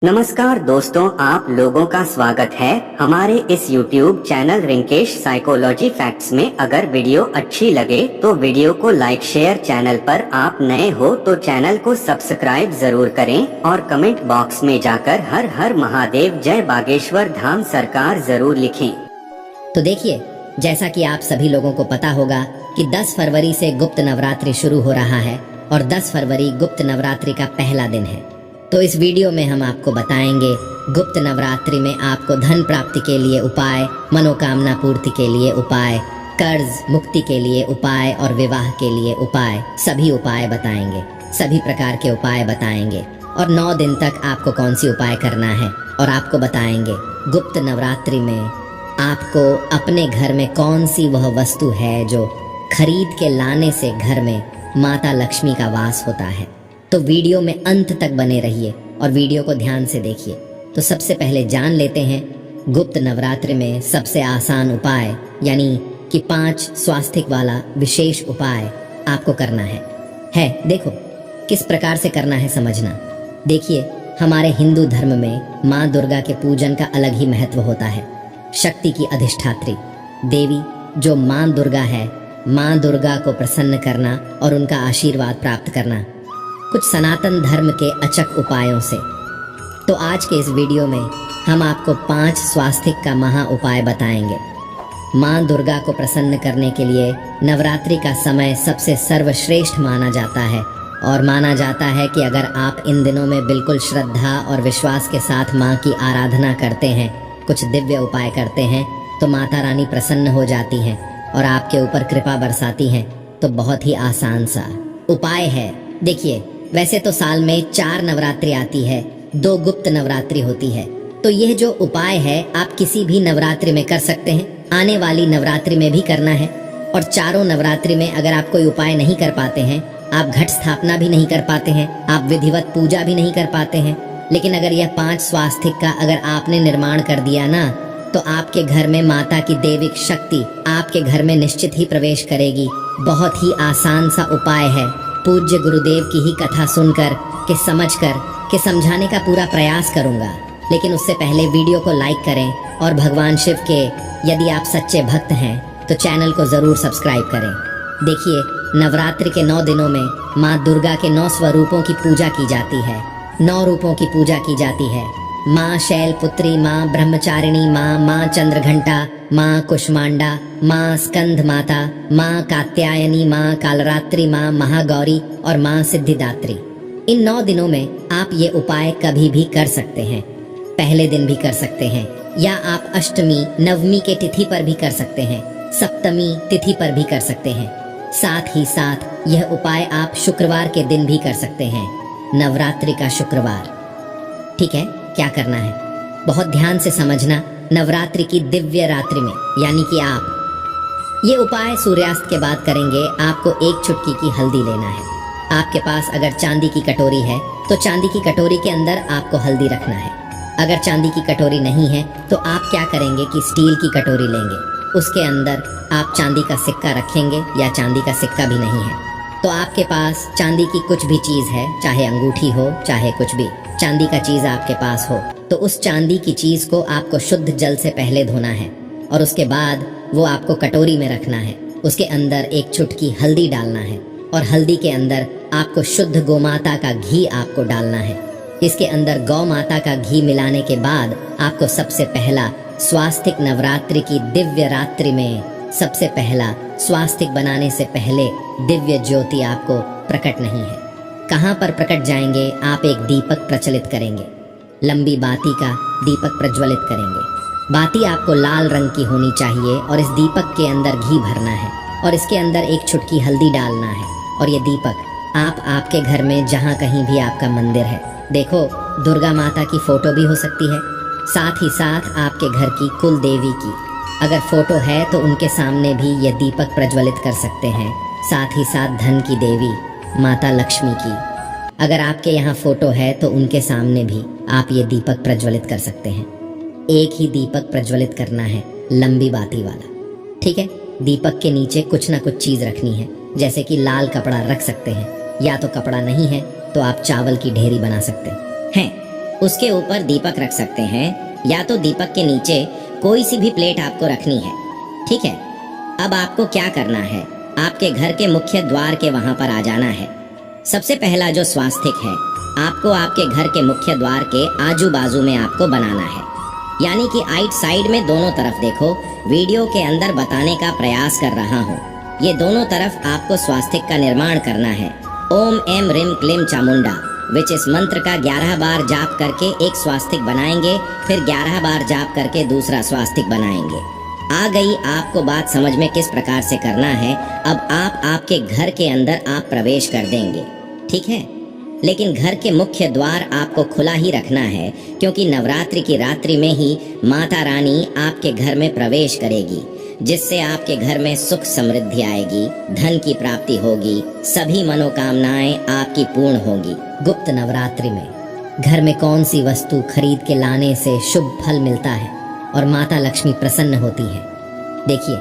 नमस्कार दोस्तों, आप लोगों का स्वागत है हमारे इस YouTube channel Rinkesh psychology facts में। अगर वीडियो अच्छी लगे तो वीडियो को लाइक शेयर, चैनल पर आप नए हो तो चैनल को सब्सक्राइब जरूर करें और कमेंट बॉक्स में जाकर हर हर महादेव जय बागेश्वर धाम सरकार जरूर लिखें। तो देखिए, जैसा कि आप सभी लोगों को पता होगा कि 10 फरवरी से गुप्त नवरात्रि शुरू हो रहा है और 10 फरवरी गुप्त नवरात्रि का पहला दिन है। तो इस वीडियो में हम आपको बताएंगे गुप्त नवरात्रि में आपको धन प्राप्ति के लिए उपाय, मनोकामना पूर्ति के लिए उपाय, कर्ज मुक्ति के लिए उपाय और विवाह के लिए उपाय। सभी उपाय बताएंगे, सभी प्रकार के उपाय बताएंगे और 9 दिन तक आपको कौन सी उपाय करना है। और आपको बताएंगे गुप्त नवरात्रि में आपको अपने घर में कौन सी वह वस्तु है जो खरीद के लाने से घर में माता लक्ष्मी का वास होता है। तो वीडियो में अंत तक बने रहिए और वीडियो को ध्यान से देखिए। तो सबसे पहले जान लेते हैं गुप्त नवरात्रि में सबसे आसान उपाय, यानी कि 5 स्वास्तिक वाला विशेष उपाय आपको करना है। देखो किस प्रकार से करना है, समझना। देखिए, हमारे हिंदू धर्म में माँ दुर्गा के पूजन का अलग ही महत्व होता है। शक्ति की अधिष्ठात्री देवी जो माँ दुर्गा है, माँ दुर्गा को प्रसन्न करना और उनका आशीर्वाद प्राप्त करना कुछ सनातन धर्म के अचक उपायों से। तो आज के इस वीडियो में हम आपको 5 स्वास्तिक का महा उपाय बताएंगे। माँ दुर्गा को प्रसन्न करने के लिए नवरात्रि का समय सबसे सर्वश्रेष्ठ माना जाता है और माना जाता है कि अगर आप इन दिनों में बिल्कुल श्रद्धा और विश्वास के साथ माँ की आराधना करते हैं, कुछ दिव्य उपाय करते हैं, तो माता रानी प्रसन्न हो जाती हैं और आपके ऊपर कृपा बरसाती हैं। तो बहुत ही आसान सा उपाय है। देखिए, वैसे तो साल में 4 नवरात्रि आती है, 2 गुप्त नवरात्रि होती है। तो यह जो उपाय है आप किसी भी नवरात्रि में कर सकते हैं, आने वाली नवरात्रि में भी करना है। और चारों नवरात्रि में अगर आप कोई उपाय नहीं कर पाते हैं, आप घट स्थापना भी नहीं कर पाते हैं, आप विधिवत पूजा भी नहीं कर पाते हैं, लेकिन अगर यह 5 स्वास्तिक का अगर आपने निर्माण कर दिया ना, तो आपके घर में माता की दैविक शक्ति आपके घर में निश्चित ही प्रवेश करेगी। बहुत ही आसान सा उपाय है। पूज्य गुरुदेव की ही कथा सुनकर के समझकर के समझाने का पूरा प्रयास करूंगा, लेकिन उससे पहले वीडियो को लाइक करें और भगवान शिव के यदि आप सच्चे भक्त हैं तो चैनल को जरूर सब्सक्राइब करें। देखिए, नवरात्रि के 9 दिनों में माँ दुर्गा के 9 स्वरूपों की पूजा की जाती है, 9 रूपों की पूजा की जाती है। माँ शैलपुत्री, माँ ब्रह्मचारिणी, माँ चंद्रघंटा, माँ कुष्मांडा, माँ स्कंद माता, माँ कात्यायनी, माँ कालरात्रि, माँ महागौरी और माँ सिद्धिदात्री। इन 9 दिनों में आप ये उपाय कभी भी कर सकते हैं। पहले दिन भी कर सकते हैं या आप अष्टमी नवमी के तिथि पर भी कर सकते हैं, सप्तमी तिथि पर भी कर सकते हैं। साथ ही साथ यह उपाय आप शुक्रवार के दिन भी कर सकते हैं, नवरात्रि का शुक्रवार। ठीक है, क्या करना है बहुत ध्यान से समझना। नवरात्रि की दिव्य रात्रि में, यानी कि आप ये उपाय सूर्यास्त के बाद करेंगे। आपको 1 चुटकी की हल्दी लेना है। आपके पास अगर चांदी की कटोरी है तो चांदी की कटोरी के अंदर आपको हल्दी रखना है। अगर चांदी की कटोरी नहीं है तो आप क्या करेंगे कि स्टील की कटोरी लेंगे, उसके अंदर आप चांदी का सिक्का रखेंगे या चांदी का सिक्का भी नहीं है तो आपके पास चांदी की कुछ भी चीज़ है, चाहे अंगूठी हो चाहे कुछ भी चांदी का चीज़ आपके पास हो, तो उस चांदी की चीज़ को आपको शुद्ध जल से पहले धोना है और उसके बाद वो आपको कटोरी में रखना है। उसके अंदर 1 चुटकी हल्दी डालना है और हल्दी के अंदर आपको शुद्ध गोमाता का घी आपको डालना है। इसके अंदर गौ माता का घी मिलाने के बाद आपको सबसे पहला स्वास्तिक नवरात्रि की दिव्य रात्रि में सबसे पहला स्वास्तिक बनाने से पहले दिव्य ज्योति आपको प्रकट नहीं है। कहाँ पर प्रकट जाएंगे? आप एक दीपक प्रचलित करेंगे, लंबी बाती का दीपक प्रज्वलित करेंगे। बाती आपको लाल रंग की होनी चाहिए और इस दीपक के अंदर घी भरना है और इसके अंदर 1 चुटकी हल्दी डालना है। और ये दीपक आप आपके घर में जहाँ कहीं भी आपका मंदिर है, देखो दुर्गा माता की फोटो भी हो सकती है, साथ ही साथ आपके घर की कुल देवी की अगर फोटो है तो उनके सामने भी ये दीपक प्रज्वलित कर सकते हैं। साथ ही साथ धन की देवी माता लक्ष्मी की अगर आपके यहाँ फोटो है तो उनके सामने भी आप ये दीपक प्रज्वलित कर सकते हैं। एक ही दीपक प्रज्वलित करना है, लंबी बाती वाला। ठीक है, दीपक के नीचे कुछ ना कुछ चीज़ रखनी है, जैसे कि लाल कपड़ा रख सकते हैं, या तो कपड़ा नहीं है तो आप चावल की ढेरी बना सकते हैं। उसके ऊपर दीपक रख सकते हैं या तो दीपक के नीचे कोई सी भी प्लेट आपको रखनी है। ठीक है, अब आपको क्या करना है, आपके घर के मुख्य द्वार के वहां पर आ जाना है। सबसे पहला जो स्वास्तिक है आपको आपके घर के मुख्य द्वार के आजू बाजू में आपको बनाना है, यानी कि आइट साइड में दोनों तरफ देखो। वीडियो के अंदर बताने का प्रयास कर रहा हूँ। ये दोनों तरफ आपको स्वास्तिक का निर्माण करना है। ओम एम रिम क्लिम चामुंडा विच इस मंत्र का 11 बार जाप करके एक स्वास्तिक बनाएंगे, फिर 11 बार जाप करके दूसरा स्वास्तिक बनाएंगे। आ गई आपको बात समझ में किस प्रकार से करना है। अब आप आपके घर के अंदर आप प्रवेश कर देंगे, ठीक है, लेकिन घर के मुख्य द्वार आपको खुला ही रखना है, क्योंकि नवरात्रि की रात्रि में ही माता रानी आपके घर में प्रवेश करेगी, जिससे आपके घर में सुख समृद्धि आएगी, धन की प्राप्ति होगी, सभी मनोकामनाएं आपकी पूर्ण होगी। गुप्त नवरात्रि में घर में कौन सी वस्तु खरीद के लाने से शुभ फल मिलता है और माता लक्ष्मी प्रसन्न होती है? देखिए,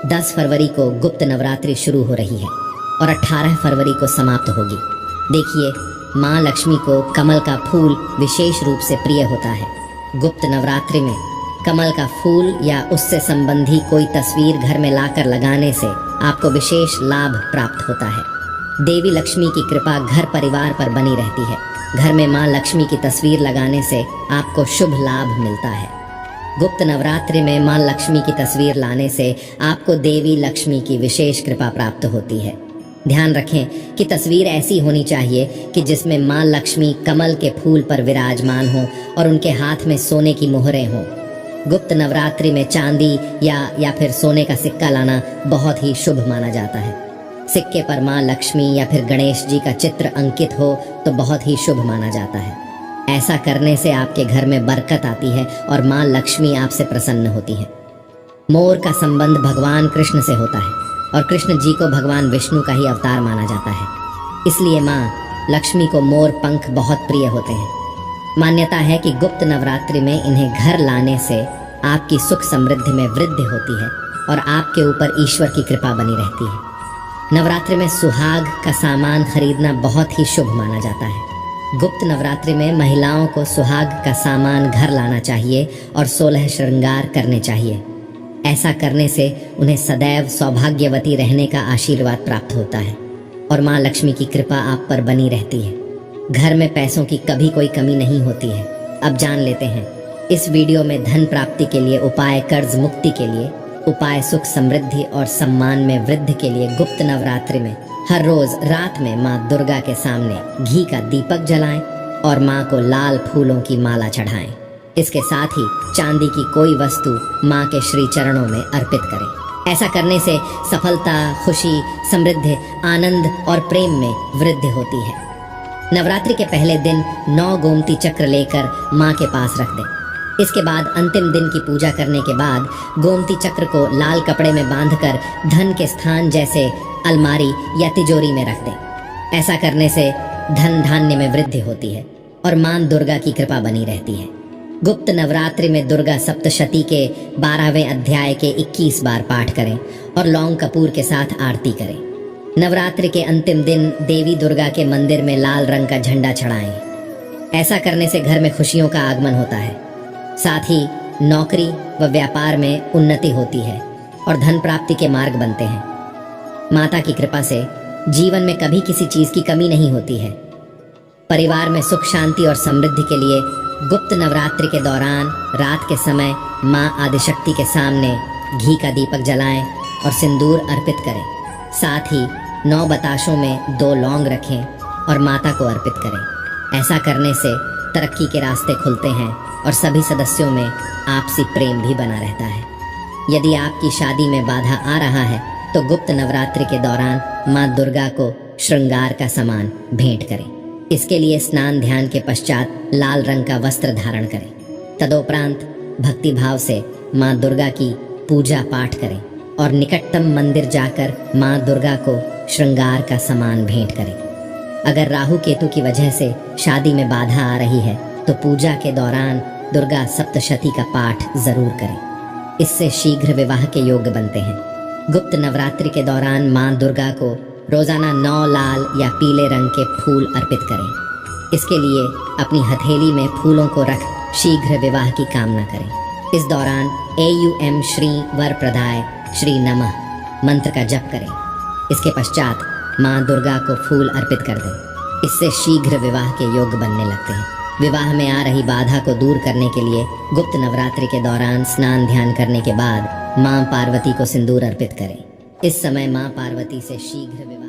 10 फरवरी को गुप्त नवरात्रि शुरू हो रही है और 18 फरवरी को समाप्त होगी। देखिए, माँ लक्ष्मी को कमल का फूल विशेष रूप से प्रिय होता है। गुप्त नवरात्रि में कमल का फूल या उससे संबंधी कोई तस्वीर घर में लाकर लगाने से आपको विशेष लाभ प्राप्त होता है। देवी लक्ष्मी की कृपा घर परिवार पर बनी रहती है। घर में माँ लक्ष्मी की तस्वीर लगाने से आपको शुभ लाभ मिलता है। गुप्त नवरात्रि में माँ लक्ष्मी की तस्वीर लाने से आपको देवी लक्ष्मी की विशेष कृपा प्राप्त होती है। ध्यान रखें कि तस्वीर ऐसी होनी चाहिए कि जिसमें माँ लक्ष्मी कमल के फूल पर विराजमान हो और उनके हाथ में सोने की मोहरें हों। गुप्त नवरात्रि में चांदी या फिर सोने का सिक्का लाना बहुत ही शुभ माना जाता है। सिक्के पर माँ लक्ष्मी या फिर गणेश जी का चित्र अंकित हो तो बहुत ही शुभ माना जाता है। ऐसा करने से आपके घर में बरकत आती है और माँ लक्ष्मी आपसे प्रसन्न होती है। मोर का संबंध भगवान कृष्ण से होता है और कृष्ण जी को भगवान विष्णु का ही अवतार माना जाता है, इसलिए माँ लक्ष्मी को मोर पंख बहुत प्रिय होते हैं। मान्यता है कि गुप्त नवरात्रि में इन्हें घर लाने से आपकी सुख समृद्धि में वृद्धि होती है और आपके ऊपर ईश्वर की कृपा बनी रहती है। नवरात्रि में सुहाग का सामान खरीदना बहुत ही शुभ माना जाता है। गुप्त नवरात्रि में महिलाओं को सुहाग का सामान घर लाना चाहिए और 16 श्रृंगार करने चाहिए। ऐसा करने से उन्हें सदैव सौभाग्यवती रहने का आशीर्वाद प्राप्त होता है और माँ लक्ष्मी की कृपा आप पर बनी रहती है। घर में पैसों की कभी कोई कमी नहीं होती है। अब जान लेते हैं इस वीडियो में धन प्राप्ति के लिए उपाय, कर्ज मुक्ति के लिए उपाय, सुख समृद्धि और सम्मान में वृद्धि के लिए गुप्त नवरात्रि में हर रोज रात में माँ दुर्गा के सामने घी का दीपक जलाएं और माँ को लाल फूलों की माला चढ़ाएं। इसके साथ ही चांदी की कोई वस्तु माँ के श्री चरणों में अर्पित करें। ऐसा करने से सफलता, खुशी, समृद्धि, आनंद और प्रेम में वृद्धि होती है। नवरात्रि के पहले दिन 9 गोमती चक्र लेकर माँ के पास रख दें। इसके बाद अंतिम दिन की पूजा करने के बाद गोमती चक्र को लाल कपड़े में बांधकर धन के स्थान जैसे अलमारी या तिजोरी में रख दें। ऐसा करने से धन धान्य में वृद्धि होती है और माँ दुर्गा की कृपा बनी रहती है। गुप्त नवरात्रि में दुर्गा सप्तशती के 12वें अध्याय के 21 बार पाठ करें और लौंग कपूर के साथ आरती करें। नवरात्रि के अंतिम दिन देवी दुर्गा के मंदिर में लाल रंग का झंडा चढ़ाएं। ऐसा करने से घर में खुशियों का आगमन होता है। साथ ही नौकरी व व्यापार में उन्नति होती है और धन प्राप्ति के मार्ग बनते हैं। माता की कृपा से जीवन में कभी किसी चीज की कमी नहीं होती है। परिवार में सुख, शांति और समृद्धि के लिए गुप्त नवरात्रि के दौरान रात के समय माँ आदिशक्ति के सामने घी का दीपक जलाएं और सिंदूर अर्पित करें। साथ ही 9 बताशों में 2 लौंग रखें और माता को अर्पित करें। ऐसा करने से तरक्की के रास्ते खुलते हैं और सभी सदस्यों में आपसी प्रेम भी बना रहता है। यदि आपकी शादी में बाधा आ रहा है तो गुप्त नवरात्रि के दौरान माँ दुर्गा को श्रृंगार का सामान भेंट करें। इसके लिए स्नान ध्यान के पश्चात लाल रंग का वस्त्र धारण करें। तदोपरांत भक्ति भाव से माँ दुर्गा की पूजा पाठ करें और निकटतम मंदिर जाकर माँ दुर्गा को श्रृंगार का सामान भेंट करें। अगर राहु केतु की वजह से शादी में बाधा आ रही है तो पूजा के दौरान दुर्गा सप्तशती का पाठ जरूर करें। इससे शीघ्र विवाह के योग्य बनते हैं। गुप्त नवरात्रि के दौरान माँ दुर्गा को रोजाना 9 लाल या पीले रंग के फूल अर्पित करें। इसके लिए अपनी हथेली में फूलों को रख शीघ्र विवाह की कामना करें। इस दौरान AUM श्री वर प्रदाय श्री नमः मंत्र का जप करें। इसके पश्चात माँ दुर्गा को फूल अर्पित कर दें। इससे शीघ्र विवाह के योग बनने लगते हैं। विवाह में आ रही बाधा को दूर करने के लिए गुप्त नवरात्रि के दौरान स्नान ध्यान करने के बाद माँ पार्वती को सिंदूर अर्पित करें। इस समय माँ पार्वती से शीघ्र विवाह